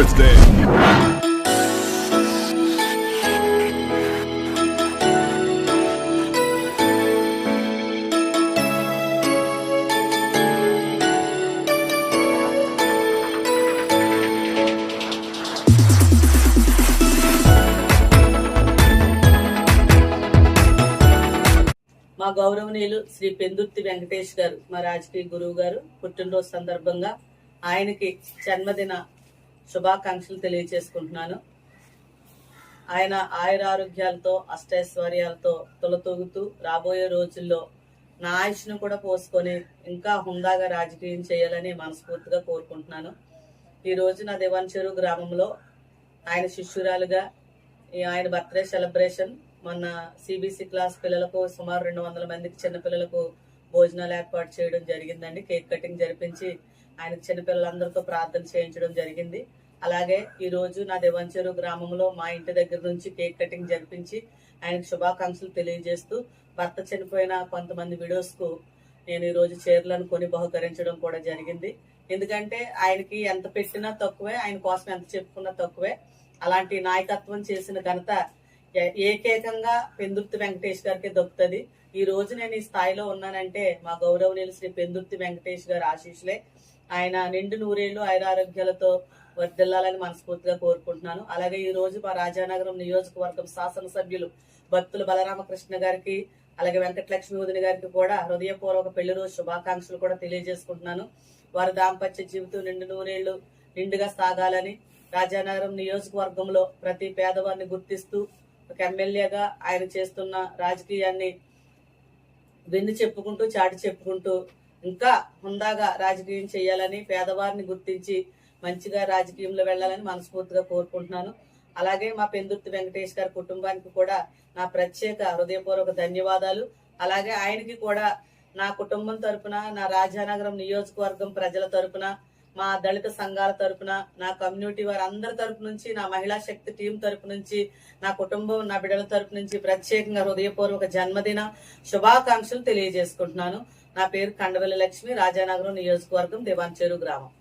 birthday. మా గౌరవనీయులు శ్రీ పెందుర్తి వెంకటేష్ గారు, మా రాజకీయ గురువు గారు పుట్టినరోజు సందర్భంగా ఆయనకి జన్మదిన శుభాకాంక్షలు తెలియజేసుకుంటున్నాను. ఆయన ఆయురారోగ్యాలతో అష్టైశ్వర్యాలతో తొలతూగుతూ రాబోయే రోజుల్లో నా ఆయుష్ను కూడా పోసుకొని ఇంకా హుందాగా రాజకీయం చేయాలని మనస్ఫూర్తిగా కోరుకుంటున్నాను. ఈ రోజు నా దేవాంచెరు గ్రామంలో ఆయన శిష్యురాలుగా ఆయన బర్త్డే సెలబ్రేషన్ మొన్న సిబిసి క్లాస్ పిల్లలకు సుమారు 200 మందికి చిన్నపిల్లలకు భోజనాలు ఏర్పాటు చేయడం జరిగిందండి. కేక్ కటింగ్ జరిపించి ఆయన చిన్నపిల్లలందరితో ప్రార్థన చేయించడం జరిగింది. అలాగే ఈ రోజు నా దేవాంచెరు గ్రామంలో మా ఇంటి దగ్గర నుంచి కేక్ కటింగ్ జరిపించి ఆయనకు శుభాకాంక్షలు తెలియజేస్తూ భర్త చనిపోయిన కొంతమంది విడోస్ కు నేను ఈ రోజు చీరలను కొని బహుకరించడం కూడా జరిగింది. ఎందుకంటే ఆయనకి ఎంత పెట్టినా తక్కువే, ఆయన కోసం ఎంత చెప్పుకున్నా తక్కువే. అలాంటి నాయకత్వం చేసిన ఘనత ఏకైకంగా పెందుర్తి వెంకటేష్ గారికి దొక్కుతుంది. ఈ రోజు నేను ఈ స్థాయిలో ఉన్నానంటే మా గౌరవనీయులు శ్రీ పెందుర్తి వెంకటేష్ గారి ఆశీస్సులే. ఆయన నిండు నూరేళ్లు ఆయురారోగ్యాలతో వర్ధిల్లాలని మనస్ఫూర్తిగా కోరుకుంటున్నాను. అలాగే ఈ రోజు మా రాజానగరం నియోజకవర్గం శాసనసభ్యులు భక్తులు బలరామకృష్ణ గారికి, అలాగే వెంకటలక్ష్మి వదిన గారికి కూడా హృదయపూర్వక పెళ్లి రోజు శుభాకాంక్షలు కూడా తెలియజేసుకుంటున్నాను. వారి దాంపత్య జీవితం నిండు నూరేళ్లు నిండుగా సాగాలని, రాజానగరం నియోజకవర్గంలో ప్రతి పేదవారిని గుర్తిస్తూ ఒక ఎమ్మెల్యేగా ఆయన చేస్తున్న రాజకీయాన్ని వెన్ను చెప్పుకుంటూ చాటి చెప్పుకుంటూ ఇంకా హుందాగా రాజకీయం చేయాలని, పేదవారిని గుర్తించి మంచిగా రాజకీయంలో వెళ్లాలని మనస్ఫూర్తిగా కోరుకుంటున్నాను. అలాగే మా పెందుర్తి వెంకటేష్ గారి కుటుంబానికి కూడా నా ప్రత్యేక హృదయపూర్వక ధన్యవాదాలు. అలాగే ఆయనకి కూడా నా కుటుంబం తరపున, నా రాజానగరం నియోజకవర్గం ప్రజల తరపున, మా దళిత సంఘాల తరపున, నా కమ్యూనిటీ వారి అందరి తరపు నుంచి, నా మహిళా శక్తి టీం తరపు నుంచి, నా కుటుంబం నా బిడ్డల తరపు నుంచి ప్రత్యేకంగా హృదయపూర్వక జన్మదిన శుభాకాంక్షలు తెలియజేసుకుంటున్నాను. నా పేరు కండవెల్లి లక్ష్మి, రాజానగరం నియోజకవర్గం, దేవాంచెరు గ్రామం.